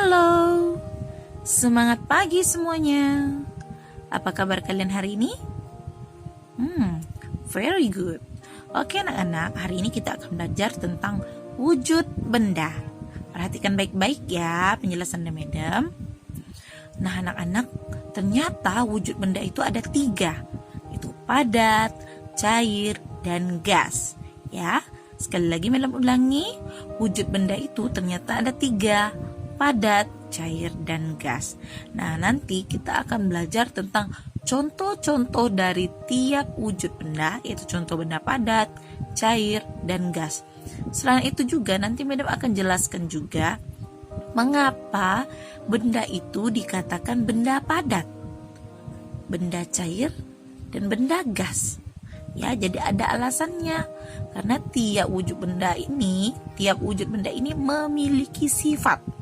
Halo, semangat pagi semuanya. Apa kabar kalian hari ini? Very good. Oke anak-anak, hari ini kita akan belajar tentang wujud benda. Perhatikan baik-baik ya penjelasan Madam. Nah anak-anak, ternyata wujud benda itu ada 3. Itu padat, cair, dan gas. Ya, sekali lagi Madam ulangi, wujud benda itu ternyata ada 3. Padat, cair, dan gas. Nah, nanti kita akan belajar tentang contoh-contoh dari tiap wujud benda, yaitu contoh benda padat, cair, dan gas. Selain itu juga nanti Madam akan jelaskan juga mengapa benda itu dikatakan benda padat, benda cair, dan benda gas. Ya, jadi ada alasannya. Karena tiap wujud benda ini memiliki sifat.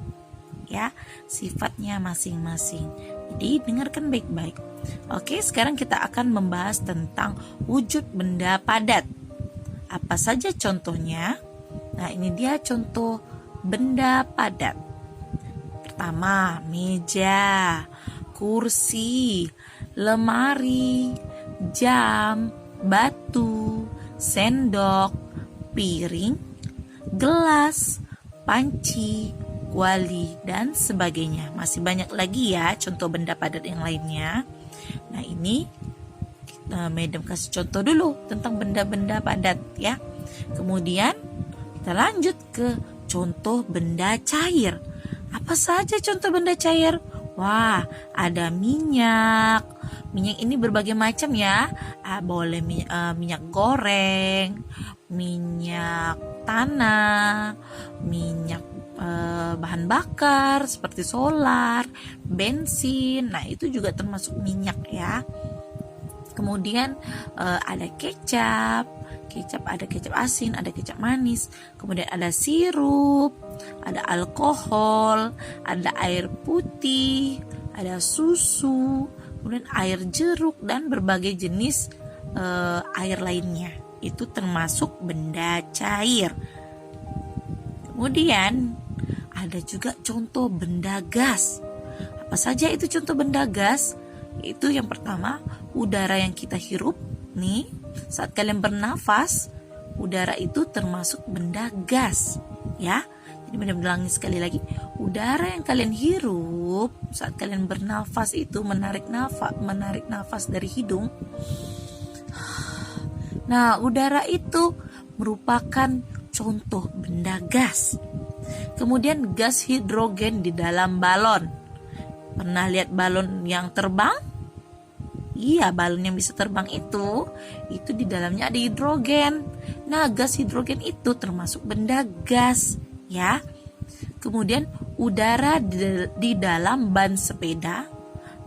Ya, sifatnya masing-masing. Jadi dengarkan baik-baik. Oke, sekarang kita akan membahas tentang wujud benda padat. Apa saja contohnya? Nah, ini dia contoh benda padat. Pertama, meja, kursi, lemari, jam, batu, sendok, piring, gelas, panci, kuali, dan sebagainya. Masih banyak lagi ya contoh benda padat yang lainnya. Nah ini Madam kasih contoh dulu tentang benda-benda padat ya. Kemudian kita lanjut ke contoh benda cair. Apa saja contoh benda cair? Wah, ada minyak. Minyak ini berbagai macam ya. Boleh minyak goreng, minyak tanah, minyak bahan bakar seperti solar, bensin. Nah, itu juga termasuk minyak ya. Kemudian ada kecap ada kecap asin, ada kecap manis. Kemudian ada sirup, ada alkohol, ada air putih, ada susu, kemudian air jeruk, dan berbagai jenis air lainnya. Itu termasuk benda cair. Kemudian ada juga contoh benda gas. Apa saja itu contoh benda gas? Itu yang pertama, udara yang kita hirup nih, saat kalian bernafas, udara itu termasuk benda gas, ya. Jadi benar-benar sekali lagi, udara yang kalian hirup saat kalian bernafas itu menarik nafas dari hidung. Nah, udara itu merupakan contoh benda gas. Kemudian gas hidrogen di dalam balon. Pernah lihat balon yang terbang? Iya, balon yang bisa terbang itu di dalamnya ada hidrogen. Nah, gas hidrogen itu termasuk benda gas, ya. Kemudian udara di dalam ban sepeda,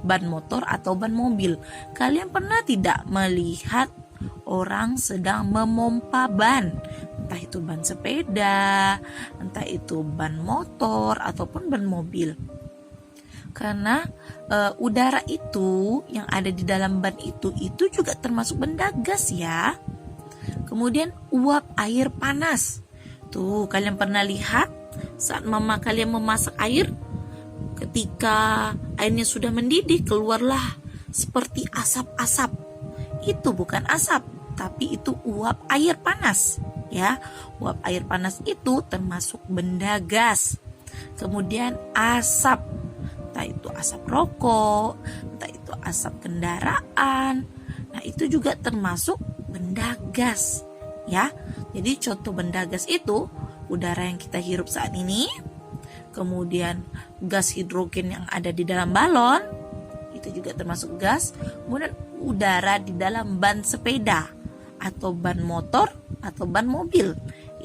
ban motor, atau ban mobil. Kalian pernah tidak melihat orang sedang memompa ban? Entah itu ban sepeda, entah itu ban motor, ataupun ban mobil. Karena udara itu yang ada di dalam ban itu juga termasuk benda gas ya. Kemudian uap air panas. Tuh, kalian pernah lihat saat mama kalian memasak air? Ketika airnya sudah mendidih, keluarlah seperti asap-asap. Itu bukan asap, tapi itu uap air panas. Ya, uap air panas itu termasuk benda gas. Kemudian asap, entah itu asap rokok, entah itu asap kendaraan. Nah, itu juga termasuk benda gas, ya. Jadi contoh benda gas itu udara yang kita hirup saat ini, kemudian gas hidrogen yang ada di dalam balon, itu juga termasuk gas. Kemudian udara di dalam ban sepeda atau ban motor atau ban mobil,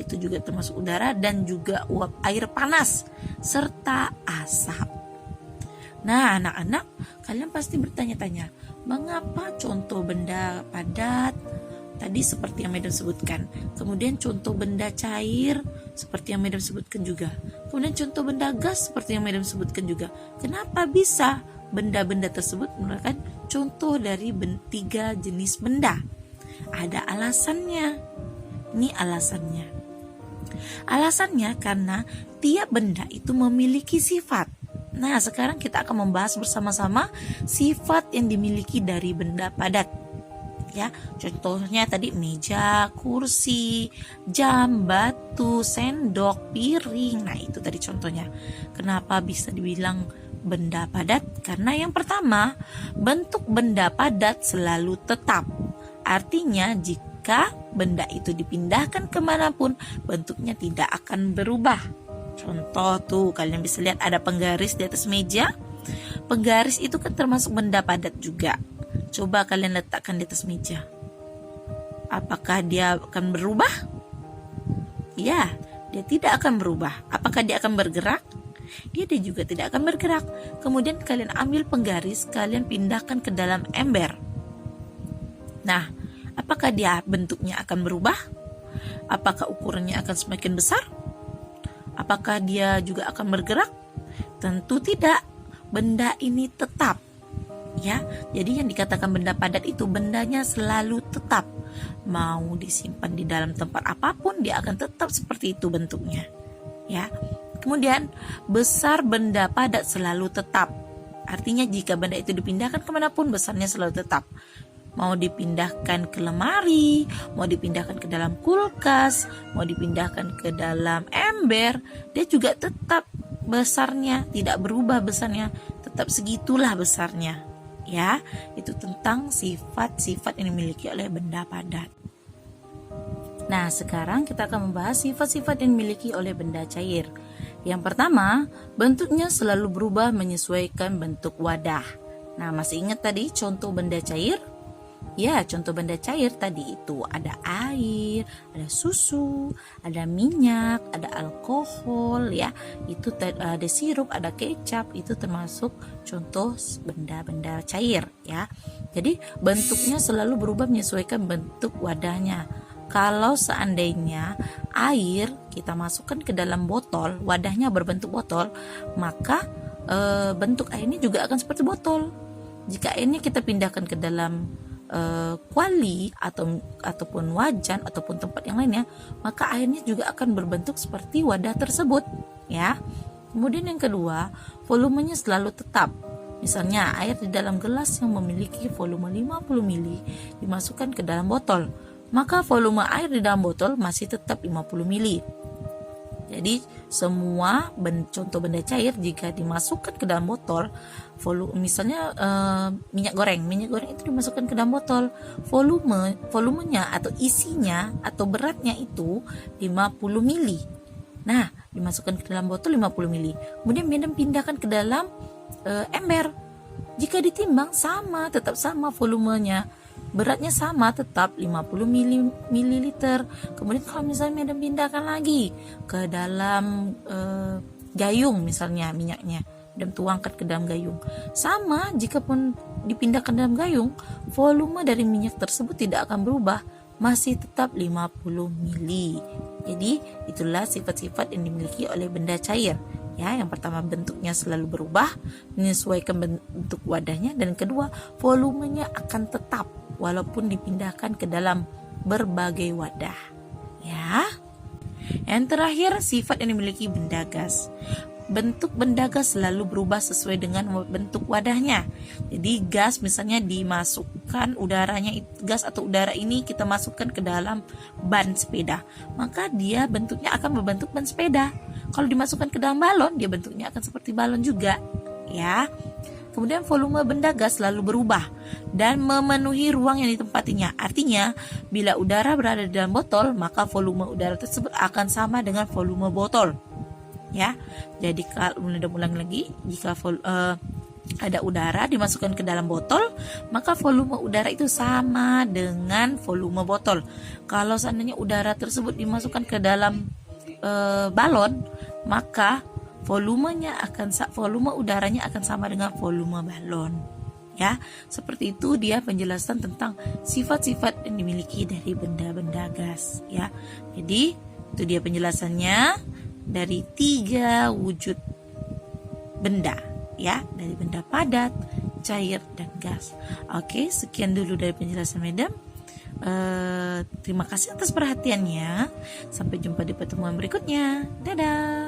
itu juga termasuk udara, dan juga uap air panas serta asap. Nah anak-anak, kalian pasti bertanya-tanya, mengapa contoh benda padat tadi seperti yang Madam sebutkan, kemudian contoh benda cair seperti yang Madam sebutkan juga, kemudian contoh benda gas seperti yang Madam sebutkan juga. Kenapa bisa benda-benda tersebut merupakan contoh dari 3 jenis benda? Ada alasannya. Ini alasannya. Alasannya karena tiap benda itu memiliki sifat. Nah, sekarang kita akan membahas bersama-sama sifat yang dimiliki dari benda padat. Ya, contohnya tadi meja, kursi, jam, batu, sendok, piring. Nah, itu tadi contohnya. Kenapa bisa dibilang benda padat? Karena yang pertama, bentuk benda padat selalu tetap. Artinya, jika benda itu dipindahkan kemanapun, bentuknya tidak akan berubah. Contoh tuh, kalian bisa lihat ada penggaris di atas meja. Penggaris itu kan termasuk benda padat juga. Coba kalian letakkan di atas meja. Apakah dia akan berubah? Ya, dia tidak akan berubah. Apakah dia akan bergerak? Dia juga tidak akan bergerak. Kemudian kalian ambil penggaris, kalian pindahkan ke dalam ember. Nah, apakah dia bentuknya akan berubah? Apakah ukurannya akan semakin besar? Apakah dia juga akan bergerak? Tentu tidak. Benda ini tetap. Ya, jadi yang dikatakan benda padat itu bendanya selalu tetap. Mau disimpan di dalam tempat apapun, dia akan tetap seperti itu bentuknya. Ya. Kemudian, besar benda padat selalu tetap. Artinya jika benda itu dipindahkan kemanapun, besarnya selalu tetap. Mau dipindahkan ke lemari, mau dipindahkan ke dalam kulkas, mau dipindahkan ke dalam ember, dia juga tetap besarnya, tidak berubah besarnya, tetap segitulah besarnya. Ya, itu tentang sifat-sifat yang dimiliki oleh benda padat. Nah, sekarang kita akan membahas sifat-sifat yang dimiliki oleh benda cair. Yang pertama, bentuknya selalu berubah menyesuaikan bentuk wadah. Nah, masih ingat tadi contoh benda cair? Ya, contoh benda cair tadi itu ada air, ada susu, ada minyak, ada alkohol, ya. Itu ada sirup, ada kecap, itu termasuk contoh benda-benda cair, ya. Jadi bentuknya selalu berubah menyesuaikan bentuk wadahnya. Kalau seandainya air kita masukkan ke dalam botol, wadahnya berbentuk botol, maka bentuk airnya juga akan seperti botol. Jika airnya kita pindahkan ke dalam kuali ataupun wajan ataupun tempat yang lainnya, maka airnya juga akan berbentuk seperti wadah tersebut, ya. Kemudian yang kedua, volumenya selalu tetap. Misalnya air di dalam gelas yang memiliki volume 50 ml dimasukkan ke dalam botol, maka volume air di dalam botol masih tetap 50 ml. Jadi semua contoh benda cair jika dimasukkan ke dalam botol, misalnya minyak goreng itu dimasukkan ke dalam botol, volumenya atau isinya atau beratnya itu 50 ml. Nah, dimasukkan ke dalam botol 50 ml. Kemudian pindahkan ke dalam ember. Jika ditimbang tetap sama volumenya. Beratnya sama, tetap 50 ml. Kemudian kalau misalnya pindahkan lagi ke dalam gayung, misalnya minyaknya, dan tuangkan ke dalam gayung. Sama, jika pun dipindahkan dalam gayung, volume dari minyak tersebut tidak akan berubah, masih tetap 50 ml. Jadi itulah sifat-sifat yang dimiliki oleh benda cair. Ya, yang pertama bentuknya selalu berubah menyesuaikan bentuk wadahnya, dan kedua volumenya akan tetap walaupun dipindahkan ke dalam berbagai wadah. Ya. Yang terakhir, sifat yang dimiliki benda gas. Bentuk benda gas selalu berubah sesuai dengan bentuk wadahnya. Jadi gas misalnya dimasukkan gas atau udara ini kita masukkan ke dalam ban sepeda, maka dia bentuknya akan berbentuk ban sepeda. Kalau dimasukkan ke dalam balon, dia bentuknya akan seperti balon juga, ya. Kemudian volume benda gas selalu berubah dan memenuhi ruang yang ditempatinya. Artinya, bila udara berada di dalam botol, maka volume udara tersebut akan sama dengan volume botol. Ya, jadi kalau ulang lagi, jika ada udara dimasukkan ke dalam botol, maka volume udara itu sama dengan volume botol. Kalau seandainya udara tersebut dimasukkan ke dalam balon, maka volume udaranya akan sama dengan volume balon. Ya, seperti itu dia penjelasan tentang sifat-sifat yang dimiliki dari benda-benda gas. Ya, jadi itu dia penjelasannya dari 3 wujud benda, ya, dari benda padat, cair, dan gas. Oke, sekian dulu dari penjelasan Madam. Terima kasih atas perhatiannya. Sampai jumpa di pertemuan berikutnya. Dadah.